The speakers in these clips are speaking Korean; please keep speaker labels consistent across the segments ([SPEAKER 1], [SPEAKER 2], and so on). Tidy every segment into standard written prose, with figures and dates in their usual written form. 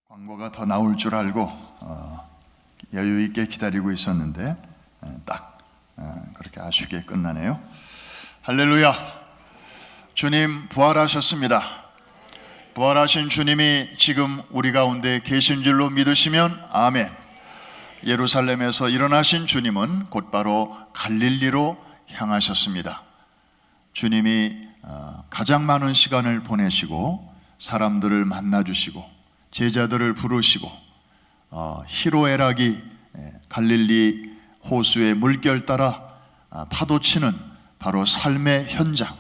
[SPEAKER 1] 광고가 더 나올 줄 알고 여유 있게 기다리고 있었는데 딱 그렇게 아쉽게 끝나네요. 할렐루야. 주님 부활하셨습니다. 부활하신 주님이 지금 우리 가운데 계신 줄로 믿으시면 아멘. 예루살렘에서 일어나신 주님은 곧바로 갈릴리로 향하셨습니다. 주님이 가장 많은 시간을 보내시고 사람들을 만나주시고 제자들을 부르시고 히로에락이 갈릴리 호수의 물결 따라 파도치는 바로 삶의 현장,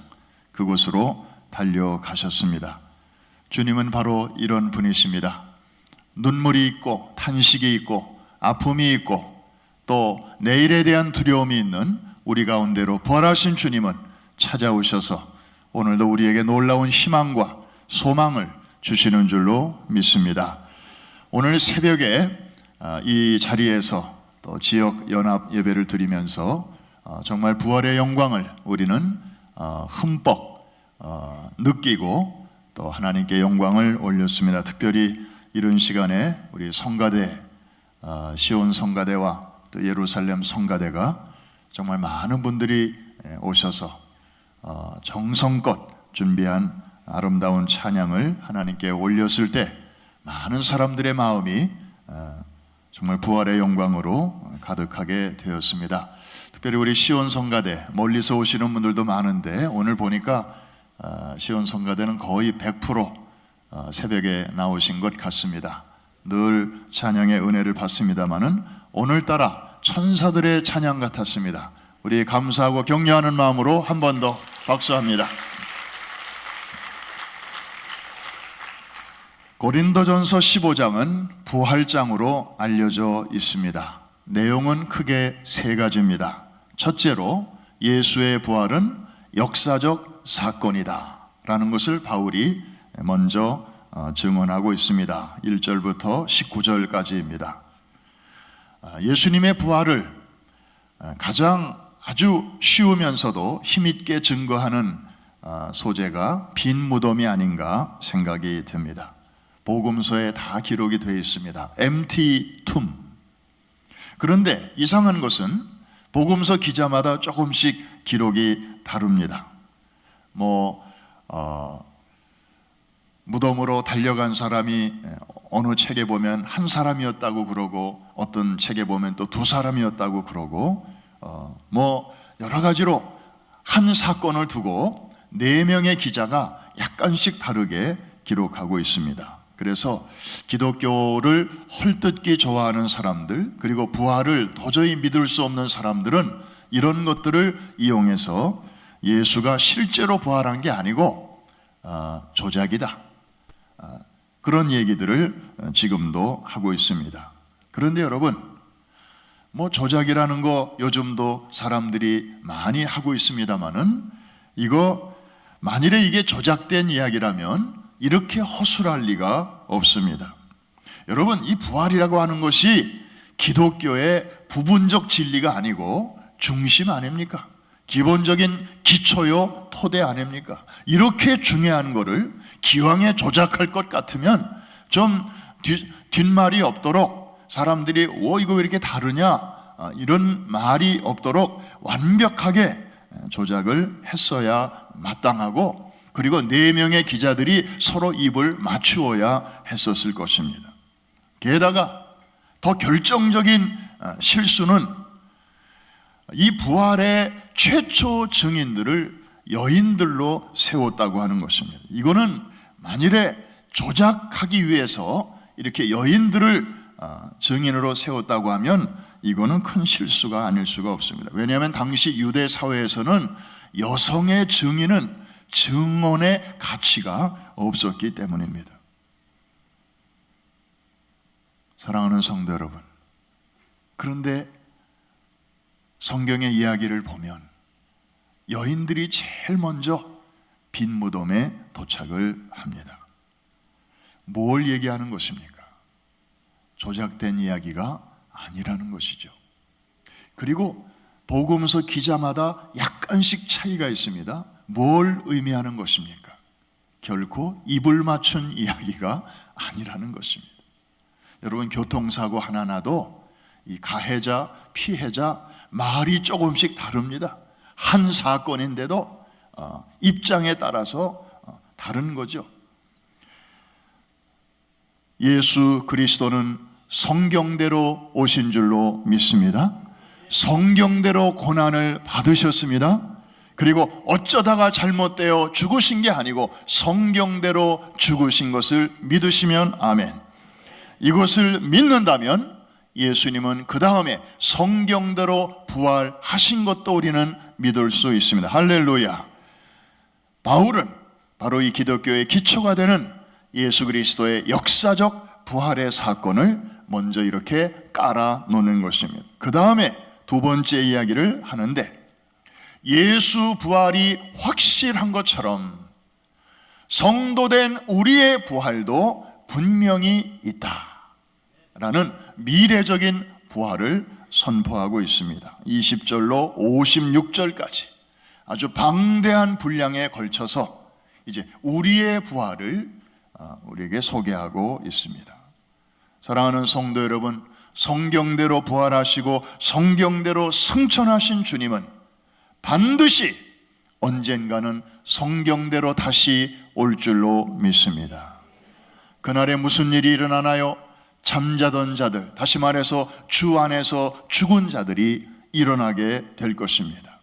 [SPEAKER 1] 그곳으로 달려가셨습니다. 주님은 바로 이런 분이십니다. 눈물이 있고 탄식이 있고 아픔이 있고 또 내일에 대한 두려움이 있는 우리 가운데로 부활하신 주님은 찾아오셔서 오늘도 우리에게 놀라운 희망과 소망을 주시는 줄로 믿습니다. 오늘 새벽에 이 자리에서 또 지역 연합 예배를 드리면서 정말 부활의 영광을 우리는 흠뻑 느끼고 또 하나님께 영광을 올렸습니다. 특별히 이런 시간에 우리 성가대, 시온 성가대와 또 예루살렘 성가대가 정말 많은 분들이 오셔서 정성껏 준비한 아름다운 찬양을 하나님께 올렸을 때 많은 사람들의 마음이 정말 부활의 영광으로 가득하게 되었습니다. 특별히 우리 시온 성가대 멀리서 오시는 분들도 많은데 오늘 보니까 시온 성가대는 거의 100% 새벽에 나오신 것 같습니다. 늘 찬양의 은혜를 받습니다마는 오늘따라 천사들의 찬양 같았습니다. 우리 감사하고 격려하는 마음으로 한 번 더 박수합니다. 고린도전서 15장은 부활장으로 알려져 있습니다. 내용은 크게 세 가지입니다. 첫째로 예수의 부활은 역사적 사건이다 라는 것을 바울이 먼저 증언하고 있습니다. 1절부터 19절까지입니다. 예수님의 부활을 가장 아주 쉬우면서도 힘있게 증거하는 소재가 빈 무덤이 아닌가 생각이 됩니다. 복음서에 다 기록이 되어 있습니다. empty tomb. 그런데 이상한 것은 복음서 기자마다 조금씩 기록이 다릅니다. 무덤으로 달려간 사람이 어느 책에 보면 한 사람이었다고 그러고 어떤 책에 보면 또 두 사람이었다고 그러고 여러 가지로 한 사건을 두고 4명의 기자가 약간씩 다르게 기록하고 있습니다. 그래서 기독교를 헐뜯기 좋아하는 사람들, 그리고 부활을 도저히 믿을 수 없는 사람들은 이런 것들을 이용해서 예수가 실제로 부활한 게 아니고 조작이다, 그런 얘기들을 지금도 하고 있습니다. 그런데 여러분, 조작이라는 거 요즘도 사람들이 많이 하고 있습니다만은 이거 만일에 이게 조작된 이야기라면 이렇게 허술할 리가 없습니다. 여러분, 이 부활이라고 하는 것이 기독교의 부분적 진리가 아니고 중심 아닙니까? 기본적인 기초요 토대 아닙니까? 이렇게 중요한 거를 기왕에 조작할 것 같으면 좀 뒷말이 없도록 사람들이 이거 왜 이렇게 다르냐 이런 말이 없도록 완벽하게 조작을 했어야 마땅하고, 그리고 4명의 기자들이 서로 입을 맞추어야 했었을 것입니다. 게다가 더 결정적인 실수는 이 부활의 최초 증인들을 여인들로 세웠다고 하는 것입니다. 이거는 만일에 조작하기 위해서 이렇게 여인들을 증인으로 세웠다고 하면 이거는 큰 실수가 아닐 수가 없습니다. 왜냐하면 당시 유대 사회에서는 여성의 증인은 증언의 가치가 없었기 때문입니다. 사랑하는 성도 여러분, 그런데 성경의 이야기를 보면 여인들이 제일 먼저 빈 무덤에 도착을 합니다. 뭘 얘기하는 것입니까? 조작된 이야기가 아니라는 것이죠. 그리고 복음서 기자마다 약간씩 차이가 있습니다. 뭘 의미하는 것입니까? 결코 입을 맞춘 이야기가 아니라는 것입니다. 여러분, 교통사고 하나 나도 이 가해자, 피해자 말이 조금씩 다릅니다. 한 사건인데도 입장에 따라서 다른 거죠. 예수 그리스도는 성경대로 오신 줄로 믿습니다. 성경대로 고난을 받으셨습니다. 그리고 어쩌다가 잘못되어 죽으신 게 아니고 성경대로 죽으신 것을 믿으시면 아멘. 이것을 믿는다면 예수님은 그 다음에 성경대로 부활하신 것도 우리는 믿을 수 있습니다. 할렐루야. 바울은 바로 이 기독교의 기초가 되는 예수 그리스도의 역사적 부활의 사건을 먼저 이렇게 깔아 놓는 것입니다. 그 다음에 두 번째 이야기를 하는데, 예수 부활이 확실한 것처럼 성도된 우리의 부활도 분명히 있다라는 미래적인 부활을 선포하고 있습니다. 20절로 56절까지 아주 방대한 분량에 걸쳐서 이제 우리의 부활을 우리에게 소개하고 있습니다. 사랑하는 성도 여러분, 성경대로 부활하시고 성경대로 승천하신 주님은 반드시 언젠가는 성경대로 다시 올 줄로 믿습니다. 그날에 무슨 일이 일어나나요? 잠자던 자들, 다시 말해서 주 안에서 죽은 자들이 일어나게 될 것입니다.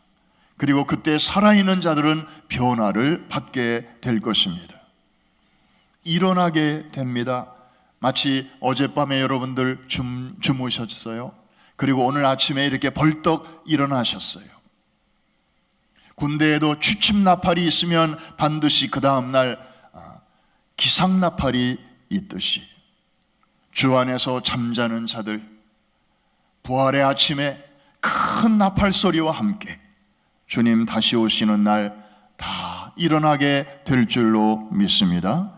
[SPEAKER 1] 그리고 그때 살아있는 자들은 변화를 받게 될 것입니다. 일어나게 됩니다. 마치 어젯밤에 여러분들 주무셨어요. 그리고 오늘 아침에 이렇게 벌떡 일어나셨어요. 군대에도 취침나팔이 있으면 반드시 그 다음날 기상나팔이 있듯이 주 안에서 잠자는 자들, 부활의 아침에 큰 나팔 소리와 함께 주님 다시 오시는 날 다 일어나게 될 줄로 믿습니다.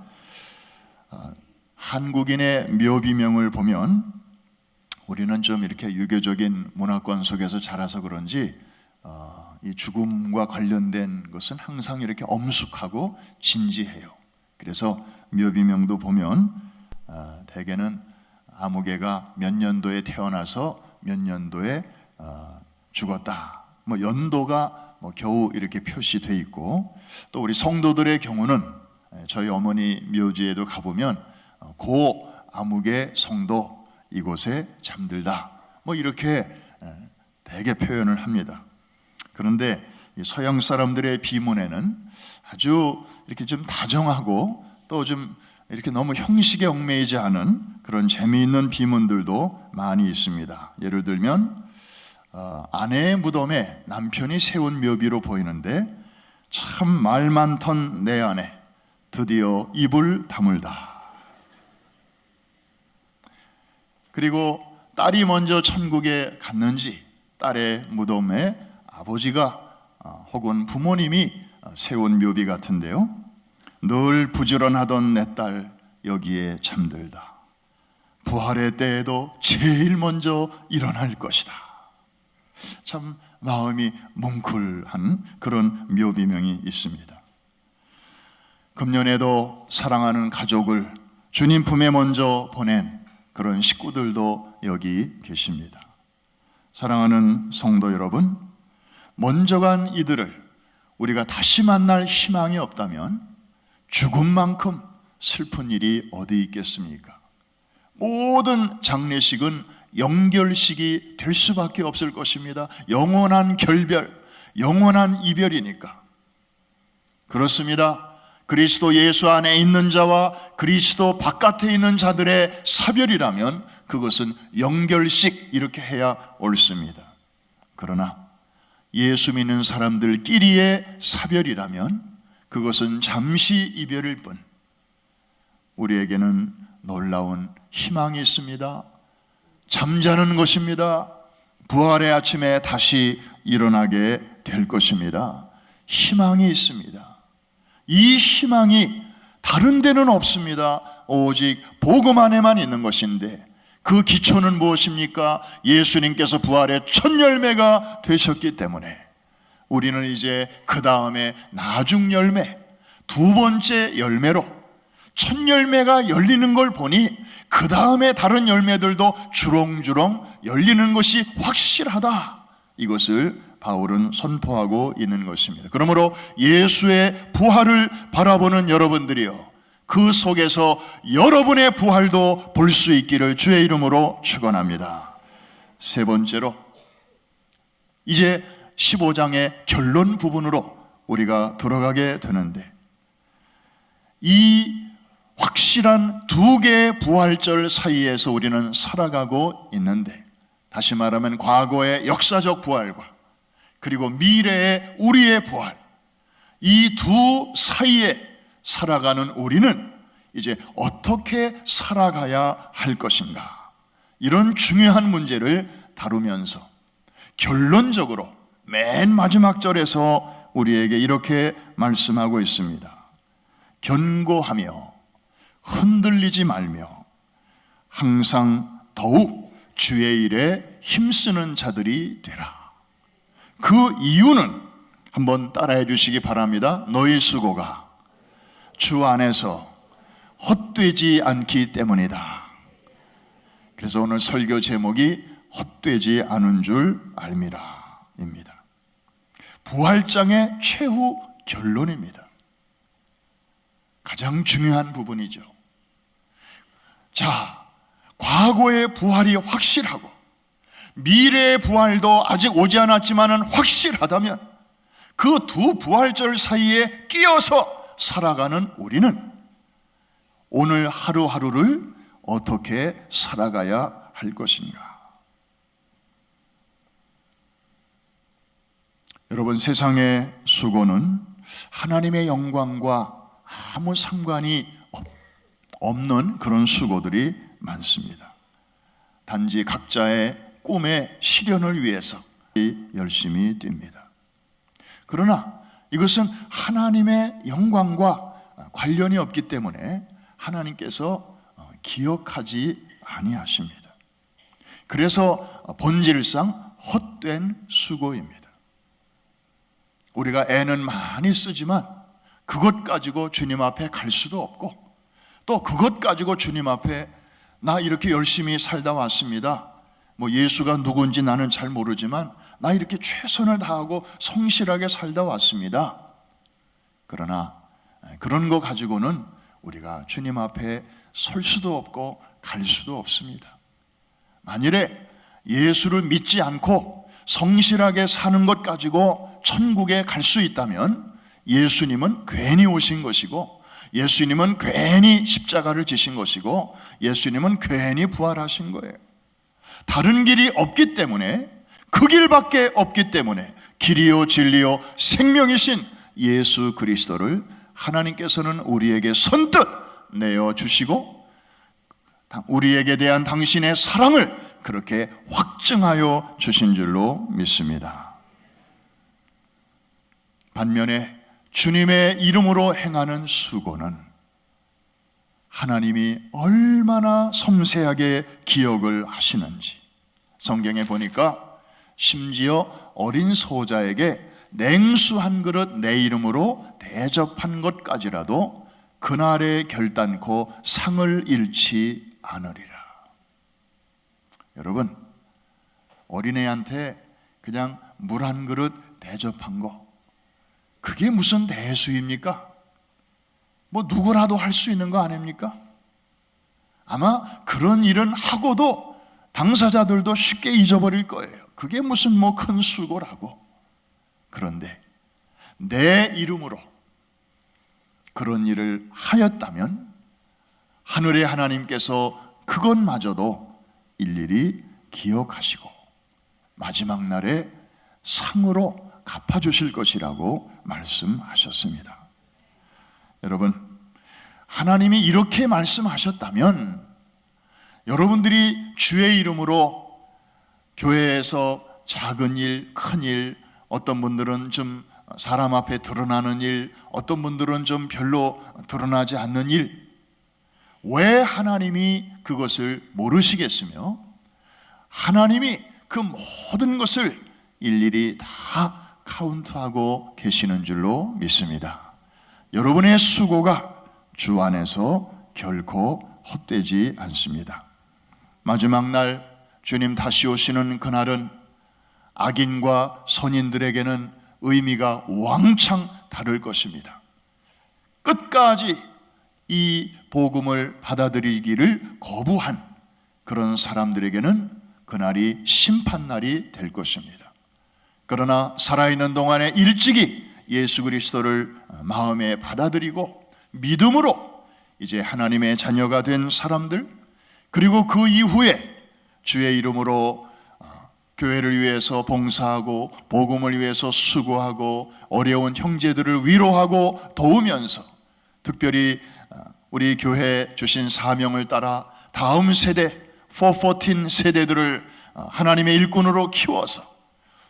[SPEAKER 1] 한국인의 묘비명을 보면 우리는 좀 이렇게 유교적인 문화권 속에서 자라서 그런지 이 죽음과 관련된 것은 항상 이렇게 엄숙하고 진지해요. 그래서 묘비명도 보면 대개는 아무개가 몇 년도에 태어나서 몇 년도에 죽었다, 뭐 연도가 뭐 겨우 이렇게 표시돼 있고, 또 우리 성도들의 경우는 저희 어머니 묘지에도 가보면 고 아무개 성도 이곳에 잠들다, 뭐 이렇게 대개 표현을 합니다. 그런데 서양 사람들의 비문에는 아주 이렇게 좀 다정하고 또 좀 이렇게 너무 형식에 얽매이지 않은 그런 재미있는 비문들도 많이 있습니다. 예를 들면 아내의 무덤에 남편이 세운 묘비로 보이는데, 참 말 많던 내 아내 드디어 입을 다물다. 그리고 딸이 먼저 천국에 갔는지 딸의 무덤에 아버지가 혹은 부모님이 세운 묘비 같은데요, 늘 부지런하던 내 딸 여기에 잠들다. 부활의 때에도 제일 먼저 일어날 것이다. 참 마음이 뭉클한 그런 묘비명이 있습니다. 금년에도 사랑하는 가족을 주님 품에 먼저 보낸 그런 식구들도 여기 계십니다. 사랑하는 성도 여러분, 먼저 간 이들을 우리가 다시 만날 희망이 없다면 죽음만큼 슬픈 일이 어디 있겠습니까? 모든 장례식은 영결식이 될 수밖에 없을 것입니다. 영원한 결별, 영원한 이별이니까. 그렇습니다. 그리스도 예수 안에 있는 자와 그리스도 바깥에 있는 자들의 사별이라면 그것은 영결식 이렇게 해야 옳습니다. 그러나 예수 믿는 사람들끼리의 사별이라면 그것은 잠시 이별일 뿐 우리에게는 놀라운 희망이 있습니다. 잠자는 것입니다. 부활의 아침에 다시 일어나게 될 것입니다. 희망이 있습니다. 이 희망이 다른 데는 없습니다. 오직 복음 안에만 있는 것인데, 그 기초는 무엇입니까? 예수님께서 부활의 첫 열매가 되셨기 때문에 우리는 이제 그 다음에 나중 열매, 두 번째 열매로 첫 열매가 열리는 걸 보니 그 다음에 다른 열매들도 주렁주렁 열리는 것이 확실하다. 이것을 바울은 선포하고 있는 것입니다. 그러므로 예수의 부활을 바라보는 여러분들이요, 그 속에서 여러분의 부활도 볼 수 있기를 주의 이름으로 축원합니다. 세 번째로, 이제 15장의 결론 부분으로 우리가 들어가게 되는데, 이 확실한 두 개의 부활절 사이에서 우리는 살아가고 있는데, 다시 말하면 과거의 역사적 부활과 그리고 미래의 우리의 부활, 이 두 사이에 살아가는 우리는 이제 어떻게 살아가야 할 것인가, 이런 중요한 문제를 다루면서 결론적으로 맨 마지막 절에서 우리에게 이렇게 말씀하고 있습니다. 견고하며 흔들리지 말며 항상 더욱 주의 일에 힘쓰는 자들이 되라. 그 이유는 한번 따라해 주시기 바랍니다. 너희 수고가 주 안에서 헛되지 않기 때문이다. 그래서 오늘 설교 제목이 헛되지 않은 줄 알미라 입니다. 부활장의 최후 결론입니다. 가장 중요한 부분이죠. 자, 과거의 부활이 확실하고 미래의 부활도 아직 오지 않았지만은 확실하다면 그 두 부활절 사이에 끼어서 살아가는 우리는 오늘 하루하루를 어떻게 살아가야 할 것인가? 여러분, 세상의 수고는 하나님의 영광과 아무 상관이 없는 그런 수고들이 많습니다. 단지 각자의 꿈의 실현을 위해서 열심히 뜁니다. 그러나 이것은 하나님의 영광과 관련이 없기 때문에 하나님께서 기억하지 아니하십니다. 그래서 본질상 헛된 수고입니다. 우리가 애는 많이 쓰지만 그것 가지고 주님 앞에 갈 수도 없고, 또 그것 가지고 주님 앞에 나 이렇게 열심히 살다 왔습니다, 뭐 예수가 누군지 나는 잘 모르지만 나 이렇게 최선을 다하고 성실하게 살다 왔습니다. 그러나 그런 거 가지고는 우리가 주님 앞에 설 수도 없고 갈 수도 없습니다. 만일에 예수를 믿지 않고 성실하게 사는 것 가지고 천국에 갈 수 있다면 예수님은 괜히 오신 것이고, 예수님은 괜히 십자가를 지신 것이고, 예수님은 괜히 부활하신 거예요. 다른 길이 없기 때문에, 그 길밖에 없기 때문에 길이요 진리요 생명이신 예수 그리스도를 하나님께서는 우리에게 선뜻 내어주시고 우리에게 대한 당신의 사랑을 그렇게 확증하여 주신 줄로 믿습니다. 반면에 주님의 이름으로 행하는 수고는 하나님이 얼마나 섬세하게 기억을 하시는지, 성경에 보니까 심지어 어린 소자에게 냉수 한 그릇 내 이름으로 대접한 것까지라도 그날에 결단코 상을 잃지 않으리라. 여러분, 어린애한테 그냥 물 한 그릇 대접한 거, 그게 무슨 대수입니까? 뭐 누구라도 할 수 있는 거 아닙니까? 아마 그런 일은 하고도 당사자들도 쉽게 잊어버릴 거예요. 그게 무슨 뭐 큰 수고라고. 그런데 내 이름으로 그런 일을 하였다면 하늘의 하나님께서 그것마저도 일일이 기억하시고 마지막 날에 상으로 갚아주실 것이라고 말씀하셨습니다. 여러분, 하나님이 이렇게 말씀하셨다면 여러분들이 주의 이름으로 교회에서 작은 일, 큰 일, 어떤 분들은 좀 사람 앞에 드러나는 일, 어떤 분들은 좀 별로 드러나지 않는 일, 왜 하나님이 그것을 모르시겠으며 하나님이 그 모든 것을 일일이 다 카운트하고 계시는 줄로 믿습니다. 여러분의 수고가 주 안에서 결코 헛되지 않습니다. 마지막 날 주님 다시 오시는 그날은 악인과 선인들에게는 의미가 왕창 다를 것입니다. 끝까지 이 복음을 받아들이기를 거부한 그런 사람들에게는 그날이 심판날이 될 것입니다. 그러나 살아있는 동안에 일찍이 예수 그리스도를 마음에 받아들이고 믿음으로 이제 하나님의 자녀가 된 사람들, 그리고 그 이후에 주의 이름으로 교회를 위해서 봉사하고 복음을 위해서 수고하고 어려운 형제들을 위로하고 도우면서 특별히 우리 교회 주신 사명을 따라 다음 세대 414 세대들을 하나님의 일꾼으로 키워서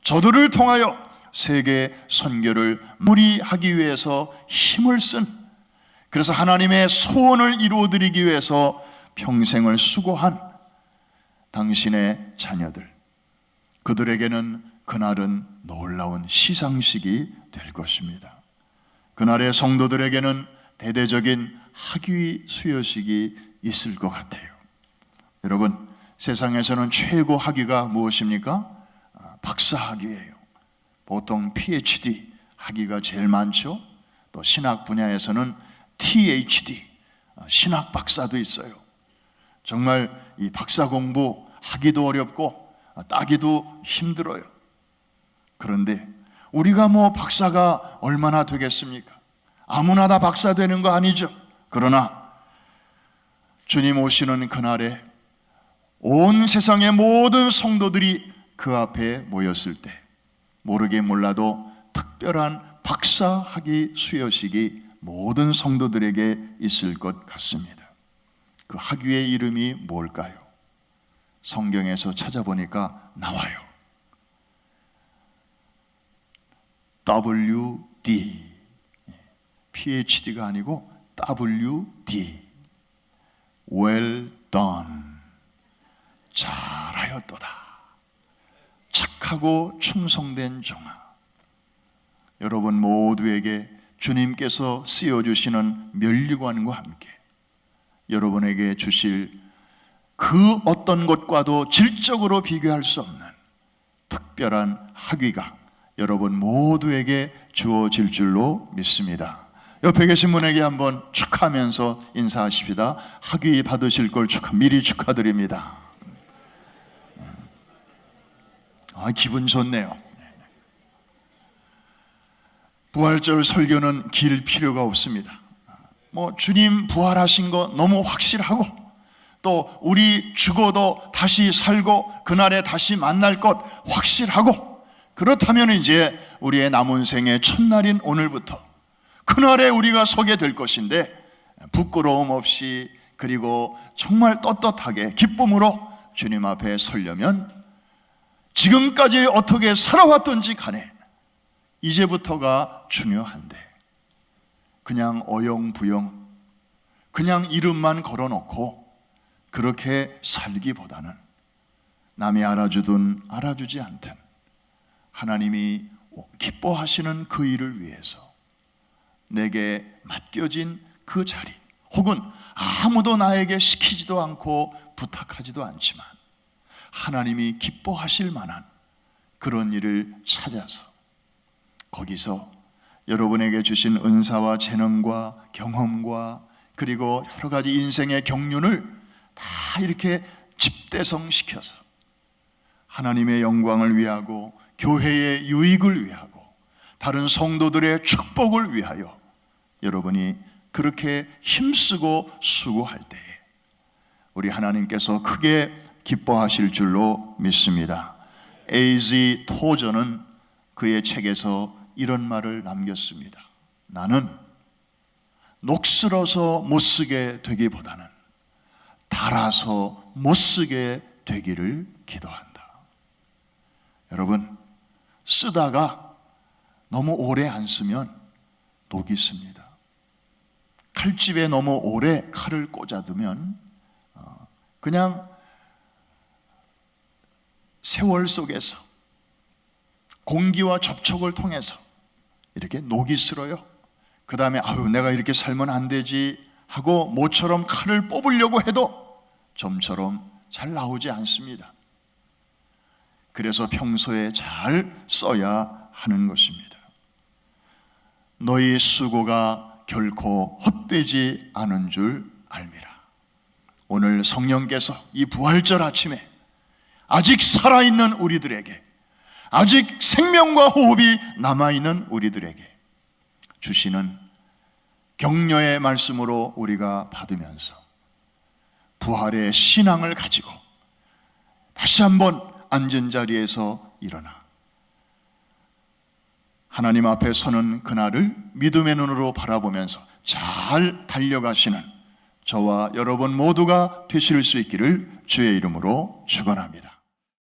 [SPEAKER 1] 저들을 통하여 세계 선교를 무리하기 위해서 힘을 쓴, 그래서 하나님의 소원을 이루어드리기 위해서 평생을 수고한 당신의 자녀들, 그들에게는 그날은 놀라운 시상식이 될 것입니다. 그날의 성도들에게는 대대적인 학위 수여식이 있을 것 같아요. 여러분, 세상에서는 최고 학위가 무엇입니까? 박사 학위예요. 보통 PhD 학위가 제일 많죠. 또 신학 분야에서는 THD, 신학 박사도 있어요. 정말 이 박사 공부 하기도 어렵고 따기도 힘들어요. 그런데 우리가 박사가 얼마나 되겠습니까? 아무나 다 박사 되는 거 아니죠. 그러나 주님 오시는 그날에 온 세상의 모든 성도들이 그 앞에 모였을 때 모르게 몰라도 특별한 박사 학위 수여식이 모든 성도들에게 있을 것 같습니다. 그 학위의 이름이 뭘까요? 성경에서 찾아보니까 나와요. WD, PhD가 아니고 WD, Well done, 잘하였도다, 착하고 충성된 종아. 여러분 모두에게 주님께서 씌워주시는 면류관과 함께 여러분에게 주실 그 어떤 것과도 질적으로 비교할 수 없는 특별한 학위가 여러분 모두에게 주어질 줄로 믿습니다. 옆에 계신 분에게 한번 축하하면서 인사하십시다. 학위 받으실 걸 미리 축하드립니다. 기분 좋네요. 부활절 설교는 길 필요가 없습니다. 주님 부활하신 거 너무 확실하고, 또 우리 죽어도 다시 살고 그날에 다시 만날 것 확실하고, 그렇다면 이제 우리의 남은 생의 첫날인 오늘부터 그날에 우리가 서게 될 것인데, 부끄러움 없이 그리고 정말 떳떳하게 기쁨으로 주님 앞에 서려면 지금까지 어떻게 살아왔던지 간에 이제부터가 중요한데, 그냥 어영부영 그냥 이름만 걸어놓고 그렇게 살기보다는 남이 알아주든 알아주지 않든 하나님이 기뻐하시는 그 일을 위해서 내게 맡겨진 그 자리, 혹은 아무도 나에게 시키지도 않고 부탁하지도 않지만 하나님이 기뻐하실 만한 그런 일을 찾아서 거기서 여러분에게 주신 은사와 재능과 경험과 그리고 여러 가지 인생의 경륜을 다 이렇게 집대성시켜서 하나님의 영광을 위하고 교회의 유익을 위하고 다른 성도들의 축복을 위하여 여러분이 그렇게 힘쓰고 수고할 때에 우리 하나님께서 크게 기뻐하실 줄로 믿습니다. A.Z. 토저는 그의 책에서 이런 말을 남겼습니다. 나는 녹슬어서 못 쓰게 되기보다는 달아서 못 쓰게 되기를 기도한다. 여러분, 쓰다가 너무 오래 안 쓰면 녹이 씁니다. 칼집에 너무 오래 칼을 꽂아두면 그냥 세월 속에서 공기와 접촉을 통해서 이렇게 녹이 슬어요. 그 다음에 내가 이렇게 살면 안 되지, 하고 모처럼 칼을 뽑으려고 해도 좀처럼 잘 나오지 않습니다. 그래서 평소에 잘 써야 하는 것입니다. 너희 수고가 결코 헛되지 않은 줄 알미라. 오늘 성령께서 이 부활절 아침에 아직 살아있는 우리들에게, 아직 생명과 호흡이 남아있는 우리들에게 주시는 격려의 말씀으로 우리가 받으면서 부활의 신앙을 가지고 다시 한번 앉은 자리에서 일어나 하나님 앞에 서는 그날을 믿음의 눈으로 바라보면서 잘 달려가시는 저와 여러분 모두가 되실 수 있기를 주의 이름으로 축원합니다.